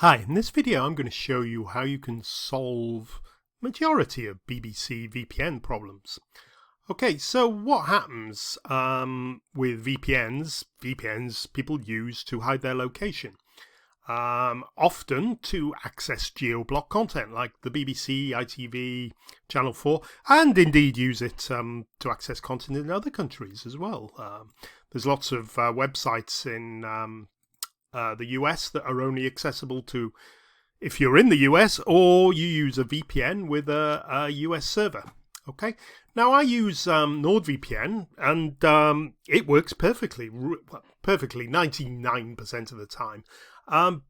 Hi, in this video I'm going to show you how you can solve majority of BBC VPN problems. Okay, so what happens with VPNs? VPNs people use to hide their location, often to access geo-block content like the BBC, ITV, Channel 4, and indeed use it to access content in other countries as well. There's lots of websites in the US that are only accessible to if you're in the US or you use a VPN with a US server. Okay, now I use NordVPN and it works perfectly, 99% of the time.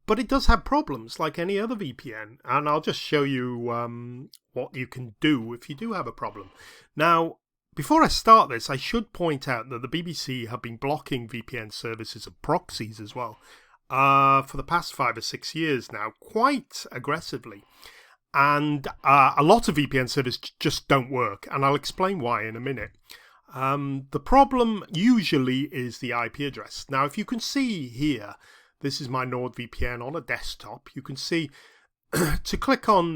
But it does have problems like any other VPN, and I'll just show you what you can do if you do have a problem. Now, before I start this, I should point out that the BBC have been blocking VPN services and proxies as well for the past 5 or 6 years now, quite aggressively. And a lot of VPN servers just don't work, and I'll explain why in a minute. The problem usually is the IP address. Now, if you can see here, this is my NordVPN on a desktop. You can see to click on,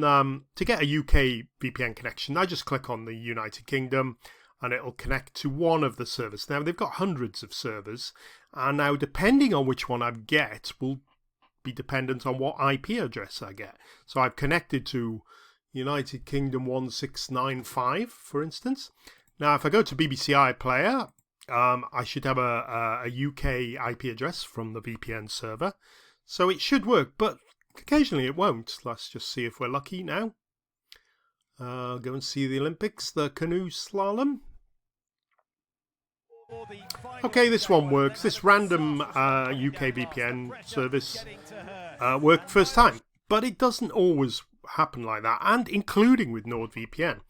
to get a UK VPN connection, I just click on the United Kingdom and it'll connect to one of the servers. Now, they've got hundreds of servers, and now depending on which one I get will be dependent on what IP address I get. So I've connected to United Kingdom 1695, for instance. Now, if I go to BBC iPlayer, I should have a UK IP address from the VPN server. So it should work, but occasionally it won't. Let's just see if we're lucky now. Go and see the Olympics, the canoe slalom. Okay, this one works. This random UK VPN service worked first time, but it doesn't always happen like that, and including with NordVPN.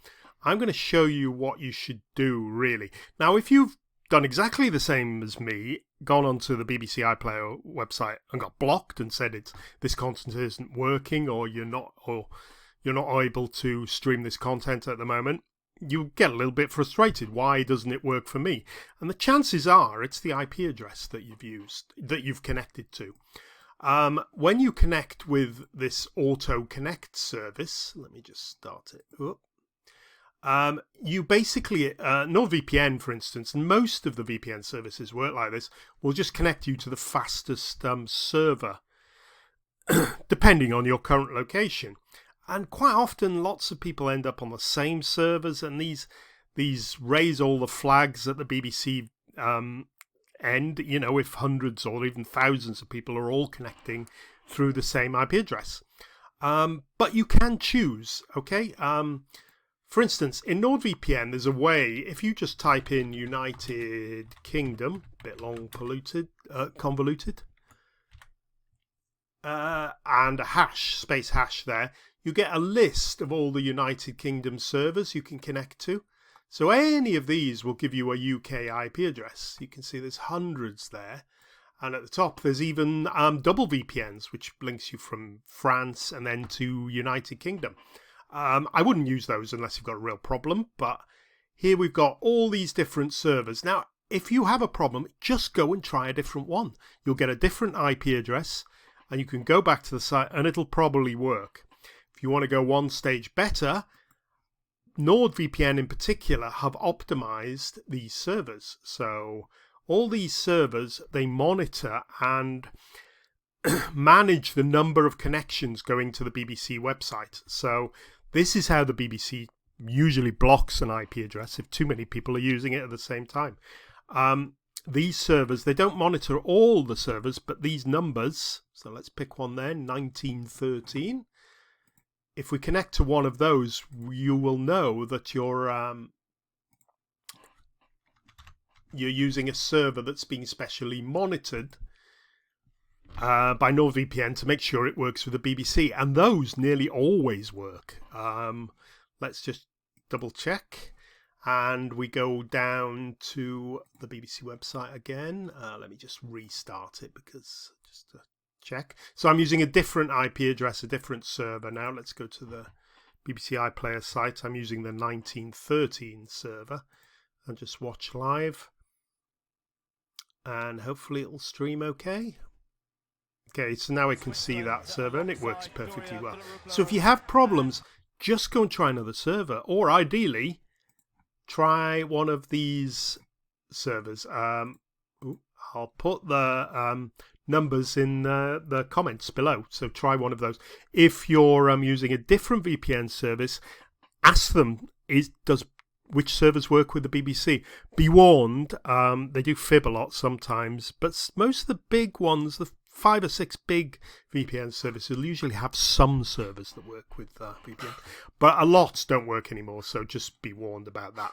I'm going to show you what you should do, really. Now, if you've done exactly the same as me, gone onto the BBC iPlayer website and got blocked and said this content isn't working, or you're not able to stream this content at the moment, you get a little bit frustrated. Why doesn't it work for me? And the chances are it's the IP address that you've connected to. When you connect with this auto connect service, let me just start it. You basically, NordVPN, for instance, and most of the VPN services work like this, will just connect you to the fastest server, depending on your current location. And quite often, lots of people end up on the same servers, and these raise all the flags at the BBC end, you know, if hundreds or even thousands of people are all connecting through the same IP address. But you can choose, okay? For instance, in NordVPN, there's a way, if you just type in United Kingdom, a bit long convoluted, and a hash, space hash there, you get a list of all the United Kingdom servers you can connect to. So any of these will give you a UK IP address. You can see there's hundreds there. And at the top, there's even double VPNs, which links you from France and then to United Kingdom. I wouldn't use those unless you've got a real problem. But here we've got all these different servers. Now, if you have a problem, just go and try a different one. You'll get a different IP address, and you can go back to the site, and it'll probably work. If you want to go one stage better, NordVPN in particular have optimized these servers. So all these servers, they monitor and manage the number of connections going to the BBC website. So this is how the BBC usually blocks an IP address if too many people are using it at the same time. These servers, they don't monitor all the servers, but these numbers, so let's pick one there, 1913. If we connect to one of those, you will know that you're using a server that's being specially monitored by NordVPN to make sure it works with the BBC, and those nearly always work. Let's just double check, and we go down to the BBC website again. Let me just restart it because just to check. So I'm using a different IP address, a different server now. Let's go to the BBC iPlayer site. I'm using the 1913 server and just watch live. And hopefully it'll stream okay. Okay, so now I can see that server and it works perfectly well. So if you have problems, just go and try another server, or ideally try one of these servers. I'll put the numbers in the comments below, so try one of those. If you're using a different VPN service, ask them, which servers work with the BBC. Be warned, they do fib a lot sometimes, but most of the big ones, the 5 or 6 big VPN services, will usually have some servers that work with VPN, but a lot don't work anymore, so just be warned about that.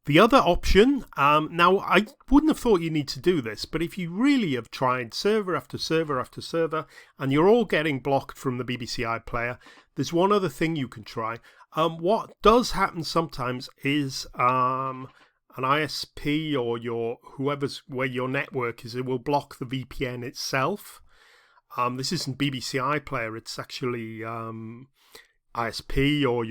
The other option, now I wouldn't have thought you need to do this, but if you really have tried server after server after server and you're all getting blocked from the BBC iPlayer, there's one other thing you can try. What does happen sometimes is an ISP or where your network is, it will block the VPN itself. This isn't BBC iPlayer, it's actually ISP, or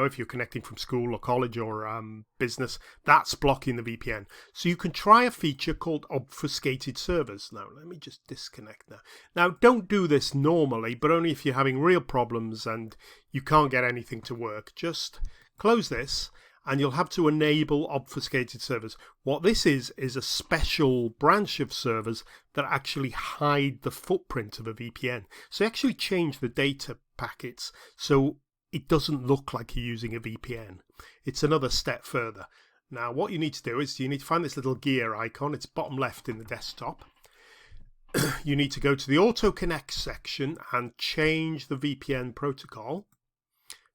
if you're connecting from school or college or business, that's blocking the VPN. So you can try a feature called obfuscated servers. Now let me just disconnect now. Now don't do this normally, but only if you're having real problems and you can't get anything to work. Just close this and you'll have to enable obfuscated servers. What this is a special branch of servers that actually hide the footprint of a VPN. So you actually change the data packets so it doesn't look like you're using a VPN. It's another step further. Now what you need to do is you need to find this little gear icon. It's bottom left in the desktop. You need to go to the Auto Connect section and change the VPN protocol.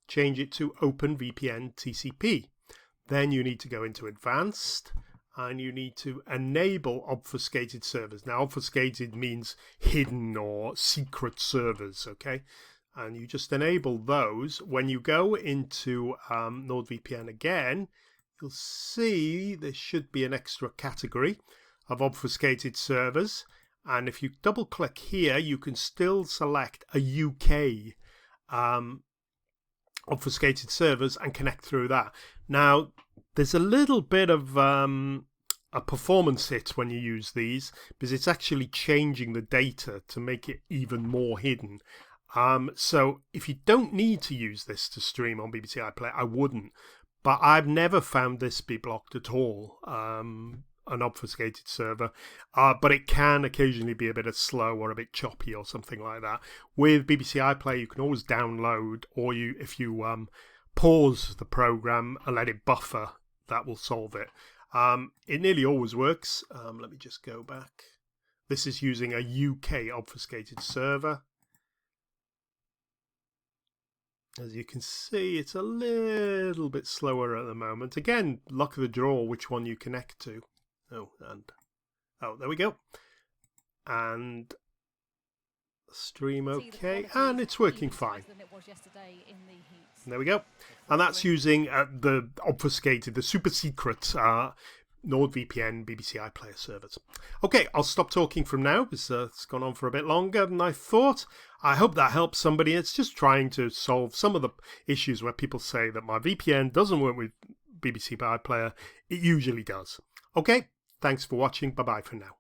Change it to OpenVPN TCP. Then you need to go into Advanced and you need to enable obfuscated servers. Now obfuscated means hidden or secret servers, okay? And you just enable those. When you go into NordVPN again, you'll see there should be an extra category of obfuscated servers. And if you double click here, you can still select a UK obfuscated servers and connect through that. Now, there's a little bit of a performance hit when you use these because it's actually changing the data to make it even more hidden. So if you don't need to use this to stream on BBC iPlayer, I wouldn't. But I've never found this be blocked at all, an obfuscated server. But it can occasionally be a bit slow or a bit choppy or something like that. With BBC iPlayer, you can always download, or if you pause the program and let it buffer, that will solve it. It nearly always works. Let me just go back. This is using a UK obfuscated server. As you can see, it's a little bit slower at the moment. Again, luck of the draw which one you connect to. Oh, there we go. And stream okay, and it's working fine. There we go. And that's using the obfuscated, the super secret NordVPN BBC iPlayer servers. Okay, I'll stop talking from now because it's gone on for a bit longer than I thought. I hope that helps somebody. It's just trying to solve some of the issues where people say that my VPN doesn't work with BBC iPlayer. It usually does. Okay, thanks for watching. Bye-bye for now.